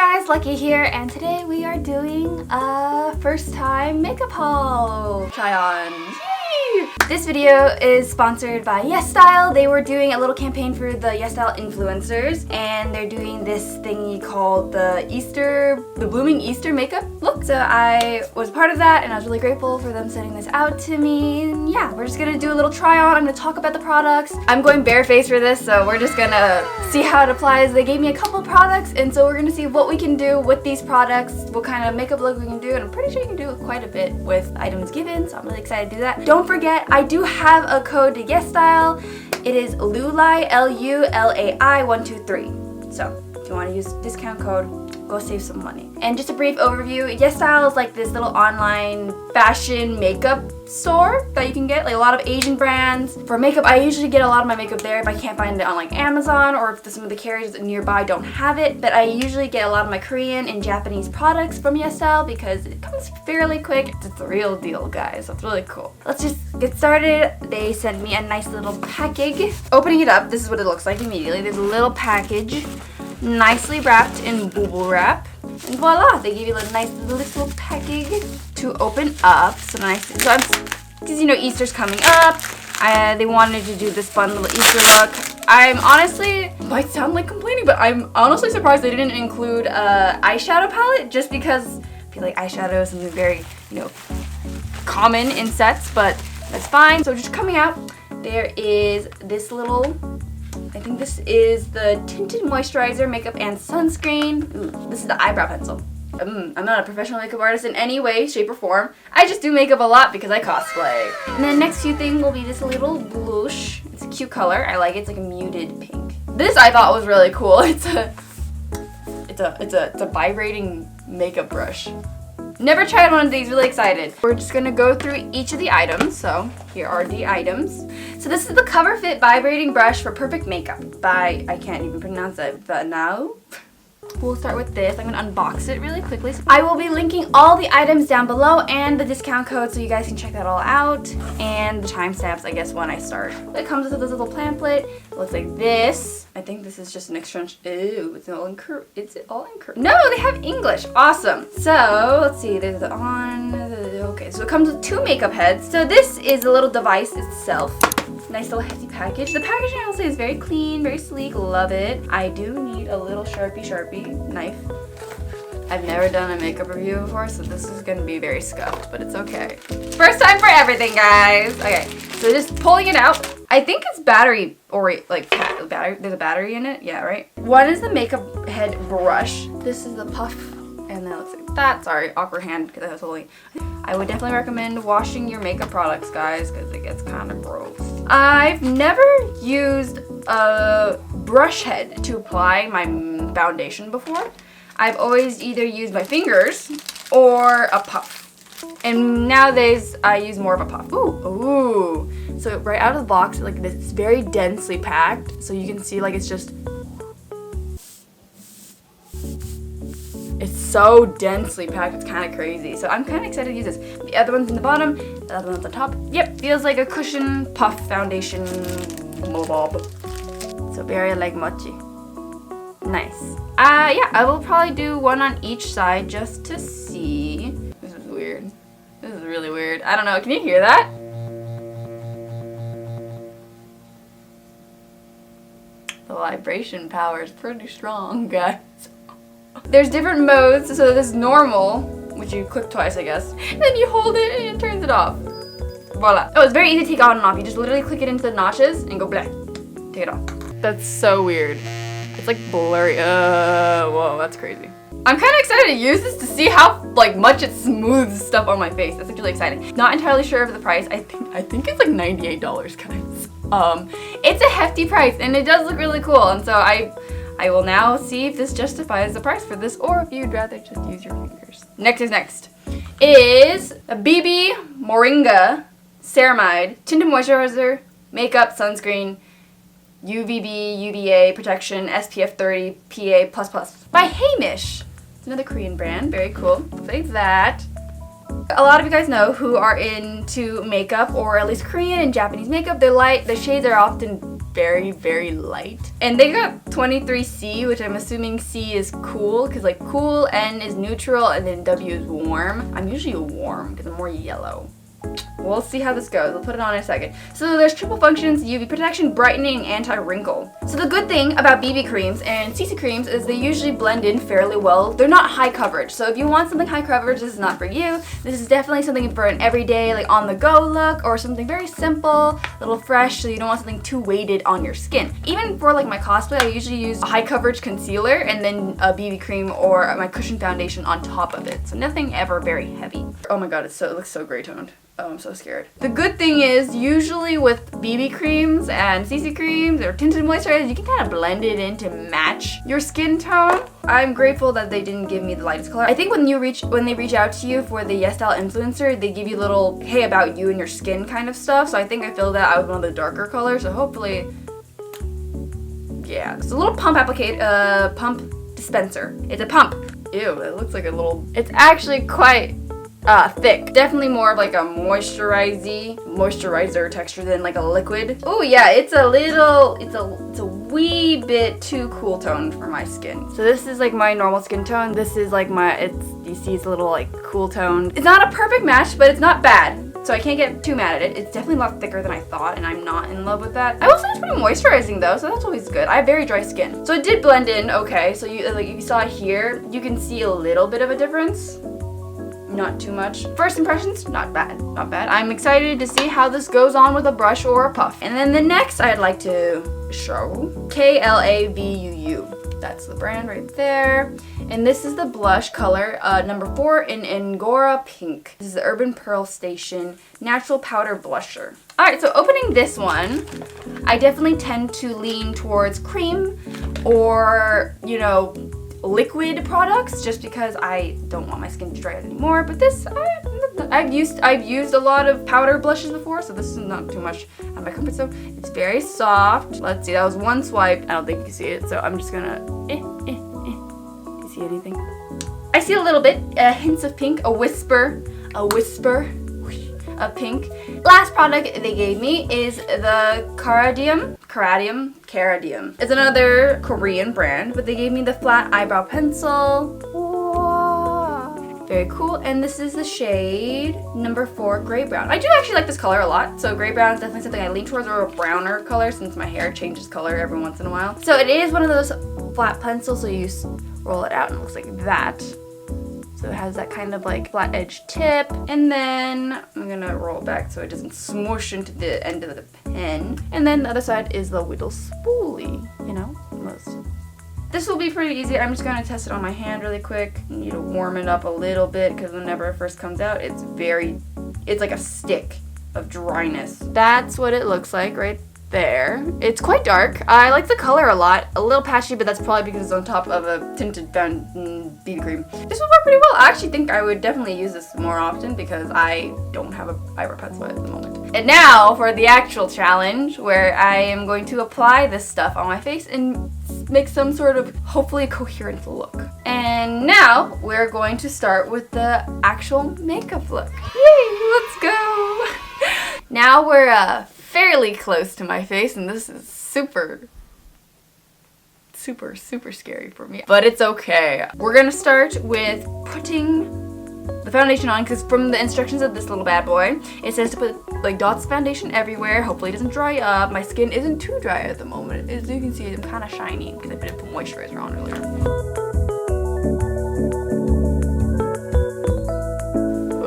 Hi guys, Lucky here, and today we are doing a first time makeup haul try on. Yay! This video is sponsored by Yesstyle. They were doing a little campaign for the Yesstyle influencers, and they're doing this thingy called the Blooming Easter makeup look. So I was part of that, and I was really grateful for them sending this out to me. And yeah, we're just gonna do a little try on. I'm gonna talk about the products. I'm going barefaced for this, so we're just gonna see how it applies. They gave me a couple products, and so we're gonna see what we can do with these products, what kind of makeup look we can do, and I'm pretty sure you can do quite a bit with items given, so I'm really excited to do that. Don't forget, I do have a code to Yesstyle. It is LULAI, L-U-L-A-I 123. So if you want to use discount code, go save some money. And just a brief overview, Yesstyle is like this little online fashion makeup store that you can get, like a lot of Asian brands. For makeup, I usually get a lot of my makeup there if I can't find it on like Amazon, or if some of the carriers nearby don't have it. But I usually get a lot of my Korean and Japanese products from Yesstyle because it comes fairly quick. It's the real deal, guys. So it's really cool. Let's just get started. They sent me a nice little package. Opening it up, this is what it looks like immediately. There's a little package, nicely wrapped in bubble wrap, and voila, they give you a nice little package to open up. So nice. So because you know Easter's coming up, they wanted to do this fun little Easter look. I'm honestly, might sound like complaining, but I'm honestly surprised they didn't include eyeshadow palette, just because I feel like eyeshadow is something very, common in sets, but that's fine. So just coming out, there is this little, I think this is the Tinted Moisturizer, Makeup and Sunscreen. Ooh, this is the eyebrow pencil. I'm not a professional makeup artist in any way, shape, or form. I just do makeup a lot because I cosplay. And then next few thing will be this little blush. It's a cute color. I like it. It's like a muted pink. This I thought was really cool. It's a vibrating makeup brush. Never tried one of these, really excited. We're just gonna go through each of the items. So here are the items. So this is the Cover Fit Vibrating Brush for Perfect Makeup by, I can't even pronounce it, Vanav. We'll start with this. I'm gonna unbox it really quickly. I will be linking all the items down below and the discount code so you guys can check that all out. And the timestamps, I guess, when I start. It comes with this little pamphlet. It looks like this. I think this is just an extension. Ew, it's all in No, they have English. Awesome. So, let's see. There's the on. Okay, so it comes with 2 makeup heads. So this is a little device itself. Nice little hefty package. The packaging, I'll say, is very clean, very sleek. Love it. I do need a little Sharpie knife. I've never done a makeup review before, so this is gonna be very scuffed, but it's okay. First time for everything, guys. Okay, so just pulling it out. I think it's battery, or like battery. There's a battery in it. Yeah, right. One is the makeup head brush. This is the puff, and then it looks like that. Sorry, awkward hand because I was holding. I would definitely recommend washing your makeup products, guys, because it gets kind of gross. I've never used a brush head to apply my foundation before. I've always either used my fingers or a puff. And nowadays I use more of a puff. Ooh. So right out of the box, like this, it's very densely packed. So you can see like it's so densely packed, it's kind of crazy. So I'm kind of excited to use this. The other one's in the bottom, the other one's on top. Yep, feels like a cushion puff foundation blob. So very like mochi. Nice. Yeah, I will probably do one on each side just to see. This is weird. This is really weird. I don't know, can you hear that? The vibration power is pretty strong, guys. There's different modes, so there's normal, which you click twice, I guess. And then you hold it and it turns it off. Voila. Oh, it's very easy to take on and off. You just literally click it into the notches and go blah. Take it off. That's so weird. It's like blurry. Whoa, that's crazy. I'm kind of excited to use this to see how much it smooths stuff on my face. That's really exciting. Not entirely sure of the price. I think it's like $98, guys. It's a hefty price and it does look really cool. And so I will now see if this justifies the price for this, or if you'd rather just use your fingers. Next is a BB Moringa Ceramide Tinted Moisturizer, Makeup, Sunscreen, UVB, UVA Protection, SPF 30, PA++ by Heimish. It's another Korean brand. Very cool. Looks like that. A lot of you guys know who are into makeup, or at least Korean and Japanese makeup. The shades are often very, very light. And they got 23C, which I'm assuming C is cool, because like cool, N is neutral, and then W is warm. I'm usually warm because I'm more yellow. We'll see how this goes. We'll put it on in a second. So there's triple functions: UV protection, brightening, anti-wrinkle. So the good thing about BB creams and CC creams is they usually blend in fairly well. They're not high coverage. So if you want something high coverage, this is not for you. This is definitely something for an everyday, like on the go look, or something very simple, a little fresh, so you don't want something too weighted on your skin. Even for like my cosplay, I usually use a high coverage concealer and then a BB cream or my cushion foundation on top of it. So nothing ever very heavy. Oh my god, it looks so gray toned. Oh, I'm so scared. The good thing is, usually with BB creams and CC creams or tinted moisturizers, you can kind of blend it in to match your skin tone. I'm grateful that they didn't give me the lightest color. I think when they reach out to you for the Yesstyle influencer, they give you little, hey, about you and your skin kind of stuff. So I think I filled that out with one of the darker colors. So hopefully, yeah. It's a little pump pump dispenser. It's a pump. Ew, it looks like a little, it's actually quite thick. Definitely more of like a moisturizer texture than like a liquid. Oh yeah, it's a wee bit too cool toned for my skin. So this is like my normal skin tone. This is like you see it's a little like cool toned. It's not a perfect match, but it's not bad. So I can't get too mad at it. It's definitely a lot thicker than I thought, and I'm not in love with that. I will say it's pretty moisturizing though, so that's always good. I have very dry skin. So it did blend in okay. So you like, if you saw it here, you can see a little bit of a difference. Not too much. First impressions, not bad, not bad. I'm excited to see how this goes on with a brush or a puff. And then the next I'd like to show, Klavuu. That's the brand right there. And this is the blush color, number 4 in Angora Pink. This is the Urban Peralsation Natural Powder Blusher. Alright, so opening this one, I definitely tend to lean towards cream or, you know, liquid products, just because I don't want my skin to dry out anymore. But this, I've used a lot of powder blushes before, so this is not too much out of my comfort zone. It's very soft. Let's see, that was one swipe. I don't think you can see it, so I'm just gonna. You see anything? I see a little bit, hints of pink, a whisper of pink. Last product they gave me is the Karadium. It's another Korean brand, but they gave me the flat eyebrow pencil. Whoa. Very cool. And this is the shade number 4, Gray Brown. I do actually like this color a lot. So Gray Brown is definitely something I lean towards, or a browner color, since my hair changes color every once in a while. So it is one of those flat pencils, so you roll it out and it looks like that. So it has that kind of like flat edge tip, and then I'm gonna roll it back so it doesn't smoosh into the end of the pen. And then the other side is the little spoolie, you know, This will be pretty easy. I'm just gonna test it on my hand really quick. I need to warm it up a little bit because whenever it first comes out, it's like a stick of dryness. That's what it looks like right there. It's quite dark. I like the color a lot. A little patchy, but that's probably because it's on top of a tinted BB cream. This will work pretty well. I actually think I would definitely use this more often because I don't have an eyebrow pencil at the moment. And now for the actual challenge, where I am going to apply this stuff on my face and make some sort of hopefully coherent look. And now we're going to start with the actual makeup look. Yay, let's go. Now we're fairly close to my face, and this is super scary for me, but it's okay. We're gonna start with putting the foundation on, because from the instructions of this little bad boy, it says to put like dots of foundation everywhere. Hopefully it doesn't dry up. My skin isn't too dry at the moment. As you can see, I'm kind of shiny because I didn't put moisturizer on earlier.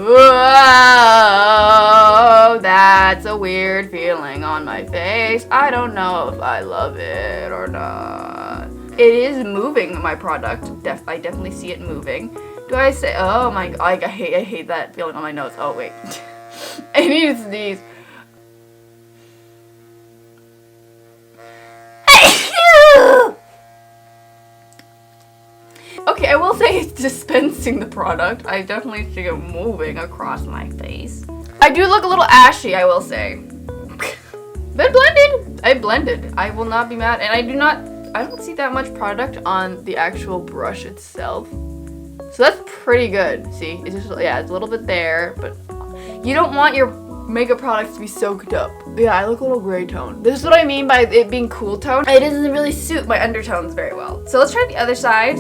Whoa, that's a weird feeling on my face. I don't know if I love it or not. It is moving, my product. I definitely see it moving. Do I say, oh my god, I hate that feeling on my nose. Oh wait, I need to sneeze. Okay, I will say it's dispensing the product. I definitely see it moving across my face. I do look a little ashy, I will say. But blended. I blended. I will not be mad. And I don't see that much product on the actual brush itself. So that's pretty good. See, it's just, yeah, it's a little bit there, but you don't want your makeup products to be soaked up. Yeah, I look a little gray tone. This is what I mean by it being cool tone. It doesn't really suit my undertones very well. So let's try the other side.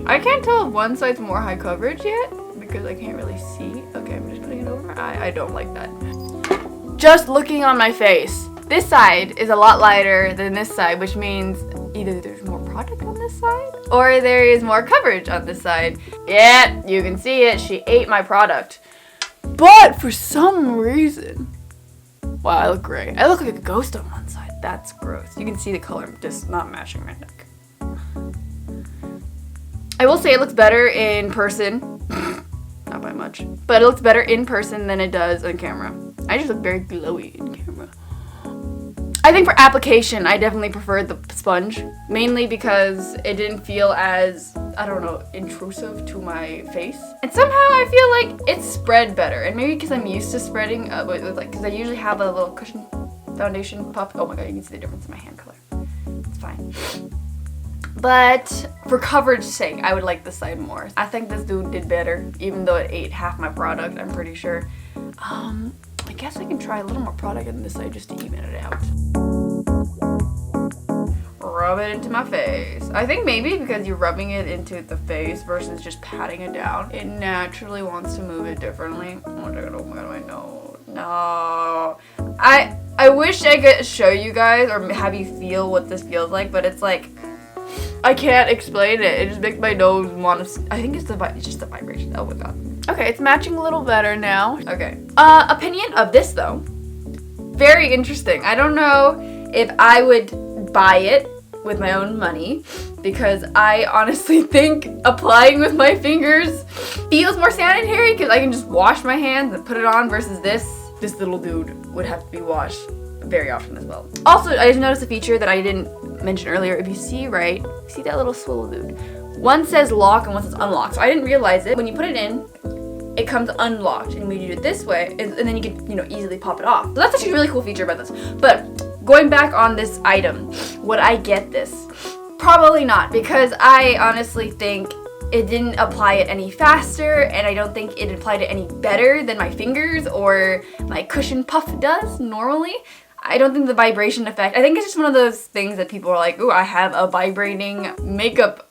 I can't tell if one side's more high coverage yet because I can't really see. Okay, I'm just putting it over my eye. I don't like that. Just looking on my face, this side is a lot lighter than this side, which means either there's more product on this side or there is more coverage on this side. Yeah, you can see it. She ate my product. But for some reason, wow, I look gray. I look like a ghost on one side. That's gross. You can see the color just not matching my neck. I will say it looks better in person. Not by much. But it looks better in person than it does on camera. I just look very glowy in camera. I think for application, I definitely preferred the sponge. Mainly because it didn't feel as, I don't know, intrusive to my face. And somehow I feel like it spread better. And maybe because I'm used to spreading, because I usually have a little cushion foundation puff. Oh my god, you can see the difference in my hand color. It's fine. But for coverage's sake, I would like this side more. I think this dude did better, even though it ate half my product, I'm pretty sure. I guess I can try a little more product on this side just to even it out. Rub it into my face. I think maybe because you're rubbing it into the face versus just patting it down, it naturally wants to move it differently. Oh my god, my nose. No. I wish I could show you guys or have you feel what this feels like, but it's like, I can't explain it. It just makes my nose want to. I think it's just the vibration. Oh my god. Okay, it's matching a little better now. Okay. Opinion of this though. Very interesting. I don't know if I would buy it with my own money because I honestly think applying with my fingers feels more sanitary because I can just wash my hands and put it on versus this little dude would have to be washed very often as well. Also, I just noticed a feature that I didn't mention earlier. If you see see that little swivel dude? One says lock and one says unlock. So I didn't realize it. When you put it in, it comes unlocked. And when you do it this way, and then you can, easily pop it off. So that's actually a really cool feature about this. But going back on this item, would I get this? Probably not, because I honestly think it didn't apply it any faster, and I don't think it applied it any better than my fingers or my cushion puff does normally. I don't think the vibration effect, I think it's just one of those things that people are like, ooh, I have a vibrating makeup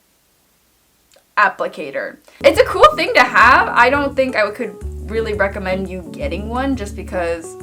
applicator. It's a cool thing to have. I don't think I could really recommend you getting one just because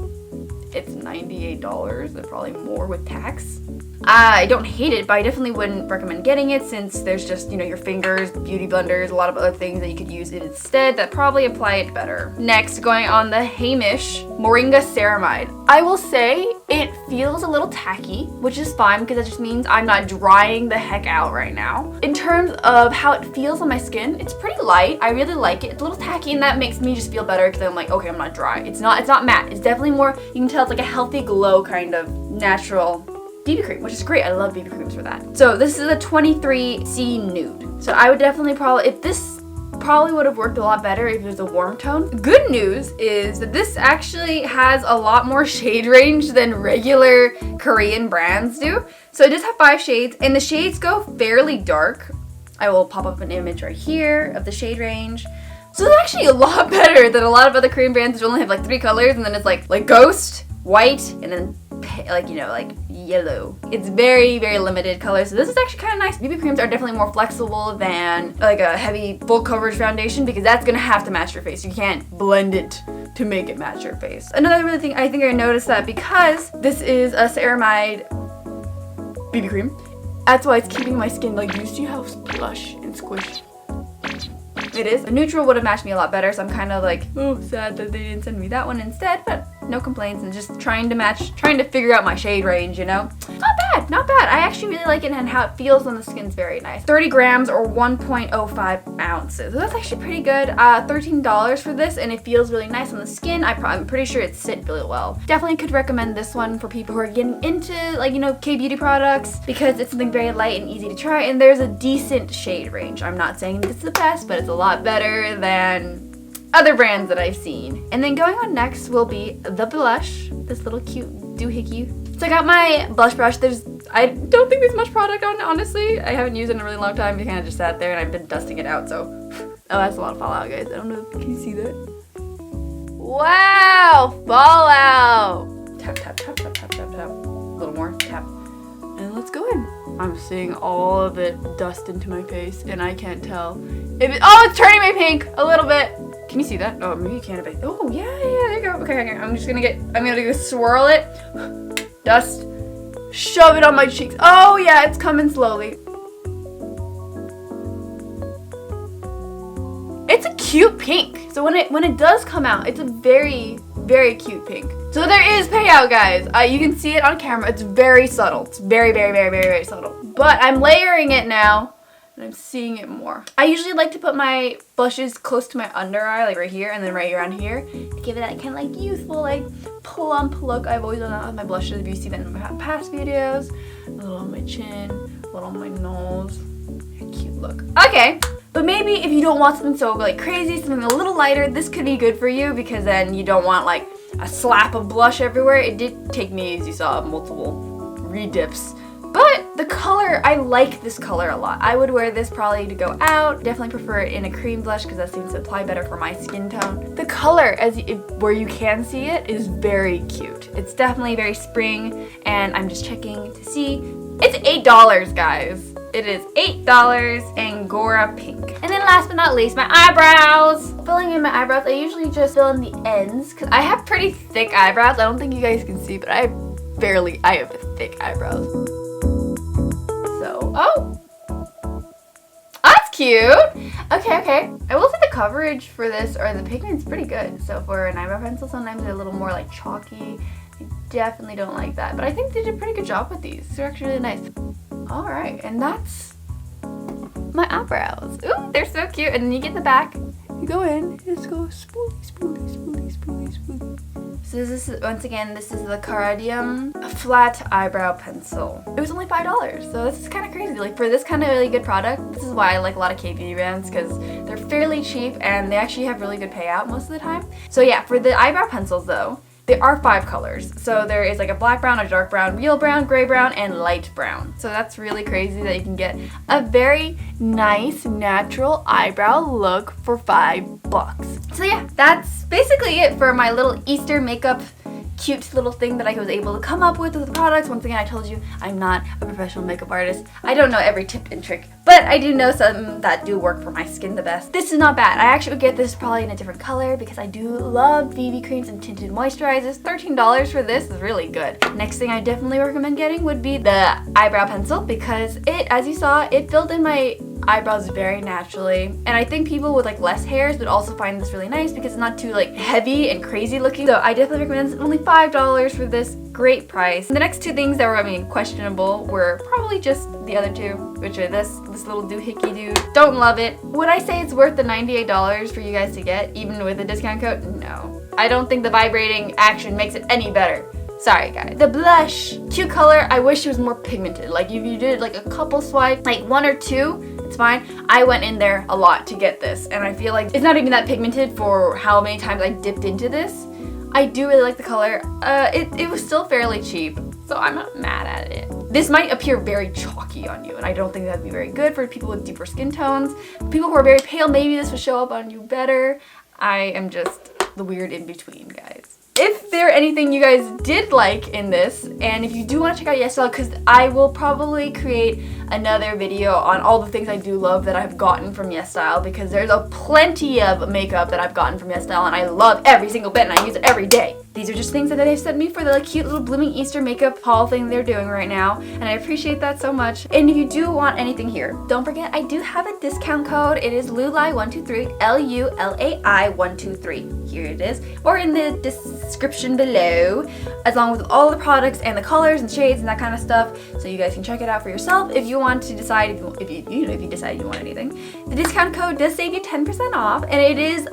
it's $98 and probably more with tax. I don't hate it, but I definitely wouldn't recommend getting it since there's just, your fingers, beauty blenders, a lot of other things that you could use it instead that probably apply it better. Next, going on the Heimish Moringa Ceramide. I will say it feels a little tacky, which is fine because that just means I'm not drying the heck out right now. In terms of how it feels on my skin, it's pretty light. I really like it. It's a little tacky and that makes me just feel better because I'm like, okay, I'm not dry. It's not matte. It's definitely more, you can tell it's like a healthy glow kind of natural BB cream, which is great. I love BB creams for that. So this is a 23C nude. So I would definitely this probably would have worked a lot better if it was a warm tone. Good news is that this actually has a lot more shade range than regular Korean brands do. So it does have 5 shades and the shades go fairly dark. I will pop up an image right here of the shade range. So it's actually a lot better than a lot of other Korean brands which only have like 3 colors and then it's like Ghost, white, and then like yellow. It's very, very limited colors. So this is actually kind of nice. BB creams are definitely more flexible than like a heavy full coverage foundation because that's gonna have to match your face. You can't blend it to make it match your face. Another really thing I think I noticed that because this is a ceramide BB cream, that's why it's keeping my skin like, you see how plush and squished it is. The neutral would have matched me a lot better, so I'm kind of like, oh, sad that they didn't send me that one instead, but no complaints and just trying to figure out my shade range, Not bad. I actually really like it and how it feels on the skin's very nice. 30 grams or 1.05 ounces. So that's actually pretty good. $13 for this and it feels really nice on the skin. I'm pretty sure it sit really well. Definitely could recommend this one for people who are getting into K-beauty products because it's something very light and easy to try and there's a decent shade range. I'm not saying it's the best, but it's a lot better than other brands that I've seen. And then going on next will be the blush, this little cute doohickey. So I got my blush brush. I don't think there's much product on it, honestly. I haven't used it in a really long time. It kind of just sat there and I've been dusting it out, so. Oh, that's a lot of fallout, guys. I don't know, can you see that? Wow, fallout. Tap, tap, tap, tap, tap, tap, tap. A little more, tap. And let's go in. I'm seeing all of it dust into my face and I can't tell if it, oh, it's turning me pink a little bit. Can you see that? Oh, maybe you can't a bit. Oh, yeah, there you go. Okay, I'm gonna go swirl it. Dust. Shove it on my cheeks. Oh, yeah, it's coming slowly. It's a cute pink. So when it does come out, it's a very, very cute pink. So there is payout, guys. You can see it on camera. It's very subtle. It's very, very, very, very, very subtle. But I'm layering it now, and I'm seeing it more. I usually like to put my blushes close to my under eye, like right here, and then right around here, to give it that kind of like youthful, like plump look. I've always done that with my blushes. If you see that in my past videos, a little on my chin, a little on my nose. Cute look. Okay. But maybe if you don't want something so like crazy, something a little lighter, this could be good for you because then you don't want like a slap of blush everywhere. It did take me, as you saw, multiple redips. But the color, I like this color a lot. I would wear this probably to go out. Definitely prefer it in a cream blush because that seems to apply better for my skin tone. The color, where you can see it, is very cute. It's definitely very spring, and I'm just checking to see. It's $8, guys. It is $8, Angora pink. And then last but not least, my eyebrows. Filling in my eyebrows, I usually just fill in the ends because I have pretty thick eyebrows. I don't think you guys can see, but I have thick eyebrows. So, oh, that's cute. Okay. I will say the coverage for this, or the pigment's pretty good. So for an eyebrow pencil, sometimes they're a little more like chalky. I definitely don't like that, but I think they did a pretty good job with these. They're actually really nice. All right, and that's my eyebrows. Ooh, they're so cute. And then you get the back, you go in, just go spoolie. So this is, once again, this is the Karadium flat eyebrow pencil. It was only $5, so this is kind of crazy. Like for this kind of really good product, this is why I like a lot of K-beauty brands because they're fairly cheap and they actually have really good payout most of the time. So yeah, for the eyebrow pencils though, there are 5 colors. So there is like a black brown, a dark brown, real brown, gray brown, and light brown. So that's really crazy that you can get a very nice natural eyebrow look for $5. So yeah, that's basically it for my little Easter makeup cute little thing that I was able to come up with the products. Once again, I told you I'm not a professional makeup artist. I don't know every tip and trick, but I do know some that do work for my skin the best. This is not bad. I actually would get this probably in a different color because I do love BB creams and tinted moisturizers. $13 for this is really good. Next thing I definitely recommend getting would be the eyebrow pencil because it, as you saw, it filled in my eyebrows very naturally, and I think people with like less hairs would also find this really nice because it's not too like heavy and crazy looking. So I definitely recommend this. Only $5 for this great price. And the next 2 things that were, questionable were probably just the other 2, which are this little doohickey dude. Don't love it. Would I say it's worth the $98 for you guys to get even with a discount code? No. I don't think the vibrating action makes it any better. Sorry guys. The blush, cute color. I wish it was more pigmented. Like if you did like a couple swipes, like 1 or 2, it's fine. I went in there a lot to get this and I feel like it's not even that pigmented for how many times I dipped into this. I do really like the color. It was still fairly cheap, so I'm not mad at it. This might appear very chalky on you and I don't think that'd be very good for people with deeper skin tones. People who are very pale, maybe this would show up on you better. I am just the weird in between, guys. If there anything you guys did like in this, and if you do want to check out Yesstyle, because I will probably create another video on all the things I do love that I've gotten from Yesstyle, because there's a plenty of makeup that I've gotten from Yesstyle and I love every single bit and I use it every day. These are just things that they've sent me for the cute little blooming Easter makeup haul thing they're doing right now, and I appreciate that so much. And if you do want anything here, don't forget I do have a discount code. It is LULAI123, LULAI123. Here it is, or in the description below, along with all the products and the colors and shades and that kind of stuff, so you guys can check it out for yourself if you want to decide if you decide you want anything. The discount code does save you 10% off, and it is,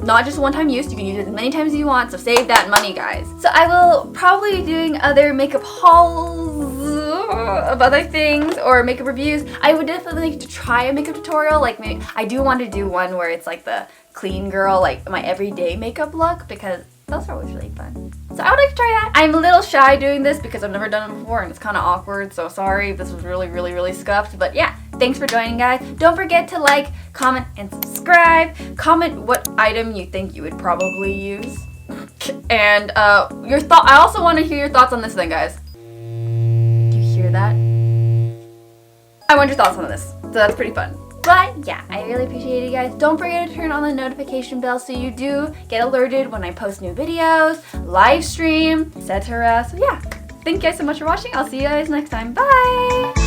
not just one-time use. You can use it as many times as you want, so save that money, guys. So I will probably be doing other makeup hauls of other things or makeup reviews. I would definitely like to try a makeup tutorial. Like maybe I do want to do one where it's like the clean girl, like my everyday makeup look, because those are always really fun. So So I would like to try that. I'm a little shy doing this because I've never done it before and it's kind of awkward, so sorry if this was really scuffed. But yeah, thanks for joining, guys. Don't forget to like, comment, and subscribe. Comment what item you think you would probably use. And I also want to hear your thoughts on this thing, guys. Do you hear that? I want your thoughts on this. So that's pretty fun. But yeah, I really appreciate it, guys. Don't forget to turn on the notification bell so you do get alerted when I post new videos, live stream, etc. So yeah, thank you guys so much for watching. I'll see you guys next time. Bye!